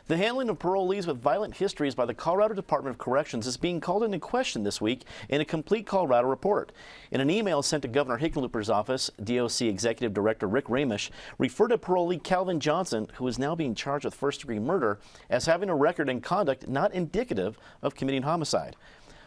The handling of parolees with violent histories by the Colorado Department of Corrections is being called into question this week in a complete Colorado report. In an email sent to Governor Hickenlooper's office, DOC Executive Director Rick Ramish referred to parolee Calvin Johnson, who is now being charged with first-degree murder, as having a record and conduct not indicative of committing homicide.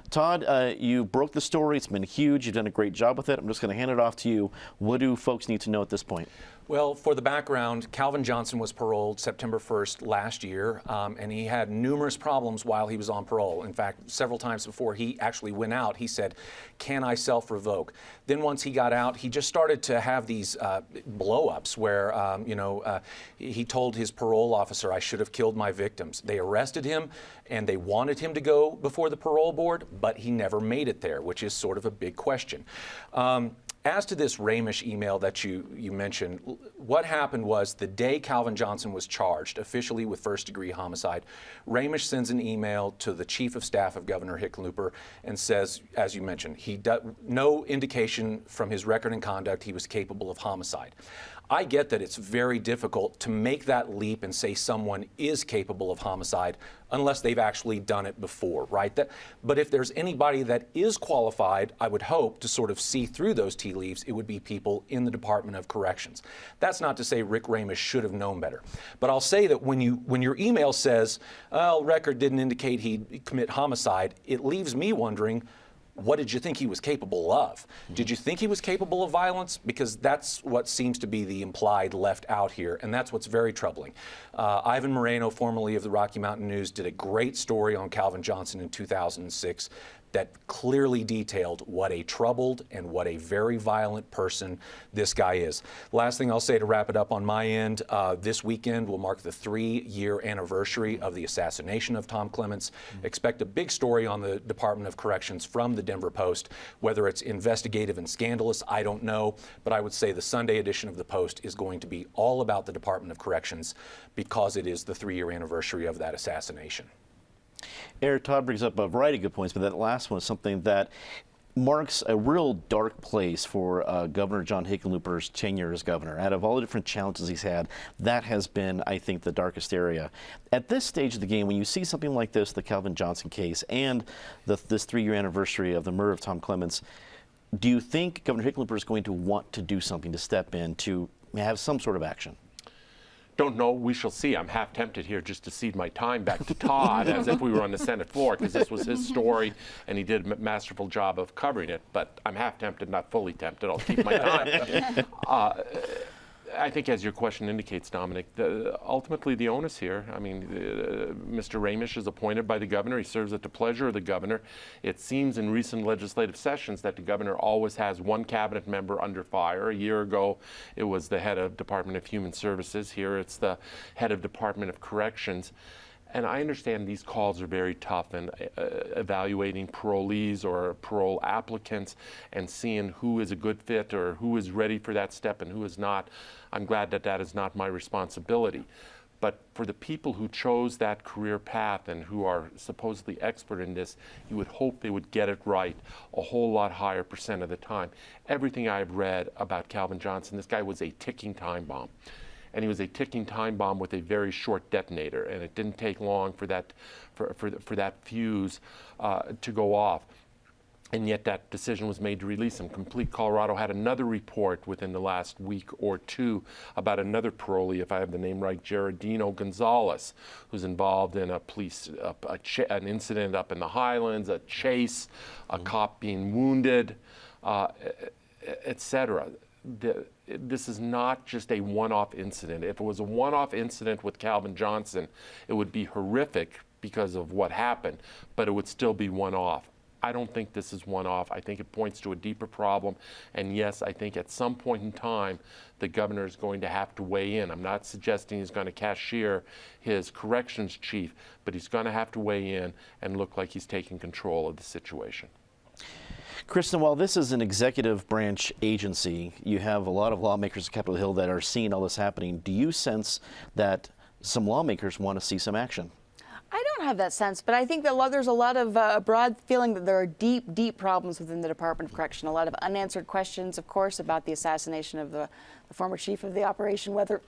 Todd, you broke the story. It's been huge. You've done a great job with it. I'm just going to hand it off to you. What do folks need to know at this point? Well, for the background, Calvin Johnson was paroled September 1st last year, and he had numerous problems while he was on parole. In fact, several times before he actually went out, he said, "Can I self-revoke?" Then once he got out, he just started to have these blow-ups where, he told his parole officer, "I should have killed my victims." They arrested him, and they wanted him to go before the parole board, but he never made it there, which is sort of a big question. As to this Ramish email that you mentioned, what happened was the day Calvin Johnson was charged officially with first-degree homicide, Ramish sends an email to the Chief of Staff of Governor Hickenlooper and says, as you mentioned, no indication from his record and conduct he was capable of homicide. I get that it's very difficult to make that leap and say someone is capable of homicide unless they've actually done it before, right? But if there's anybody that is qualified, I would hope to sort of see through those tea leaves, it would be people in the Department of Corrections. That's not to say Rick Ramish should have known better. But I'll say that when your email says, "Well, record didn't indicate he'd commit homicide," it leaves me wondering, what did you think he was capable of? Did you think he was capable of violence? Because that's what seems to be the implied left out here, and that's what's very troubling. Ivan Moreno, formerly of the Rocky Mountain News, did a great story on Calvin Johnson in 2006 that clearly detailed what a troubled and what a very violent person this guy is. Last thing I'll say to wrap it up on my end, this weekend will mark the 3-year anniversary of the assassination of Tom Clements. Expect a big story on the Department of Corrections from the Denver Post. Whether it's investigative and scandalous, I don't know, but I would say the Sunday edition of the Post is going to be all about the Department of Corrections because it is the 3-year anniversary of that assassination. Eric, Todd brings up a variety of good points, but that last one is something that marks a real dark place for Governor John Hickenlooper's tenure as governor. Out of all the different challenges he's had, that has been, I think, the darkest area. At this stage of the game, when you see something like this, the Calvin Johnson case, and this 3-year anniversary of the murder of Tom Clements, do you think Governor Hickenlooper is going to want to do something to step in to have some sort of action? Don't know. We shall see. I'm half tempted here just to cede my time back to Todd as if we were on the Senate floor, because this was his story and he did a masterful job of covering it. But I'm half tempted, not fully tempted. I'll keep my time. I think, as your question indicates, Dominic, ultimately the onus here, I mean, Mr. Ramish is appointed by the governor. He serves at the pleasure of the governor. It seems in recent legislative sessions that the governor always has one cabinet member under fire. A year ago, it was the head of Department of Human Services. Here, it's the head of Department of Corrections. And I understand these calls are very tough, and evaluating parolees or parole applicants and seeing who is a good fit or who is ready for that step and who is not. I'm glad that that is not my responsibility. But for the people who chose that career path and who are supposedly expert in this, you would hope they would get it right a whole lot higher % of the time. Everything I've read about Calvin Johnson, this guy was a ticking time bomb. And he was a ticking time bomb with a very short detonator, and it didn't take long for that fuse to go off. And yet that decision was made to release him. Complete Colorado had another report within the last week or two about another parolee, if I have the name right, Gerardino Gonzalez, who's involved in an incident up in the Highlands, a chase, a cop being wounded, etc. This is not just a one-off incident. If it was a one-off incident with Calvin Johnson, it would be horrific because of what happened, but it would still be one-off. I don't think this is one-off. I think it points to a deeper problem. And yes, I think at some point in time, the governor is going to have to weigh in. I'm not suggesting he's going to cashier his corrections chief, but he's going to have to weigh in and look like he's taking control of the situation. Kristen, while this is an executive branch agency, you have a lot of lawmakers at Capitol Hill that are seeing all this happening. Do you sense that some lawmakers want to see some action? I don't have that sense, but I think that there's a lot of broad feeling that there are deep, deep problems within the Department of Correction. A lot of unanswered questions, of course, about the assassination of the former chief of the operation, whether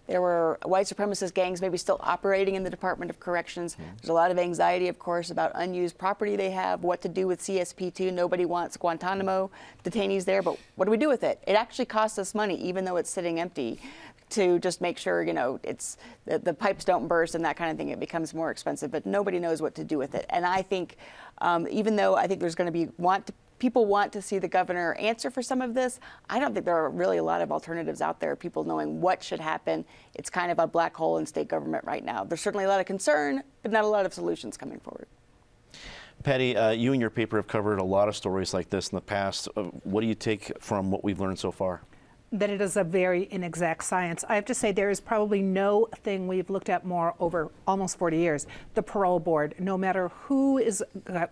there were white supremacist gangs maybe still operating in the Department of Corrections. There's a lot of anxiety, of course, about unused property they have, what to do with CSP2. Nobody wants Guantanamo detainees there, but what do we do with it? It actually costs us money, even though it's sitting empty, to just make sure, it's the pipes don't burst and that kind of thing. It becomes more expensive, but nobody knows what to do with it. And I think, even though I think there's going to be people want to see the governor answer for some of this, I don't think there are really a lot of alternatives out there, people knowing what should happen. It's kind of a black hole in state government right now. There's certainly a lot of concern, but not a lot of solutions coming forward. Patty, you and your paper have covered a lot of stories like this in the past. What do you take from what we've learned so far? That it is a very inexact science. I have to say there is probably no thing we've looked at more over almost 40 years. The parole board, no matter who is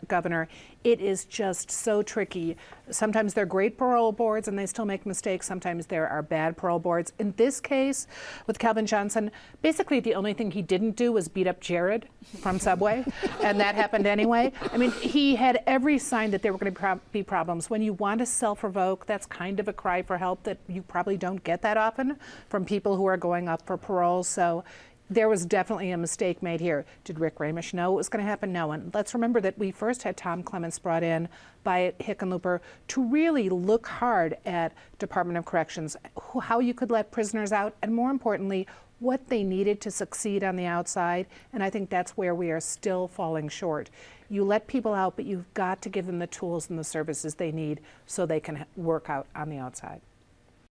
governor, it is just so tricky. Sometimes they're great parole boards and they still make mistakes. Sometimes there are bad parole boards. In this case, with Calvin Johnson, basically the only thing he didn't do was beat up Jared from Subway, and that happened anyway. I mean, he had every sign that there were going to be problems. When you want to self-revoke, that's kind of a cry for help that you probably don't get that often from people who are going up for parole. So there was definitely a mistake made here. Did Rick Ramish know what was going to happen? No. And let's remember that we first had Tom Clements brought in by Hickenlooper to really look hard at Department of Corrections, how you could let prisoners out, and more importantly, what they needed to succeed on the outside. And I think that's where we are still falling short. You let people out, but you've got to give them the tools and the services they need so they can work out on the outside.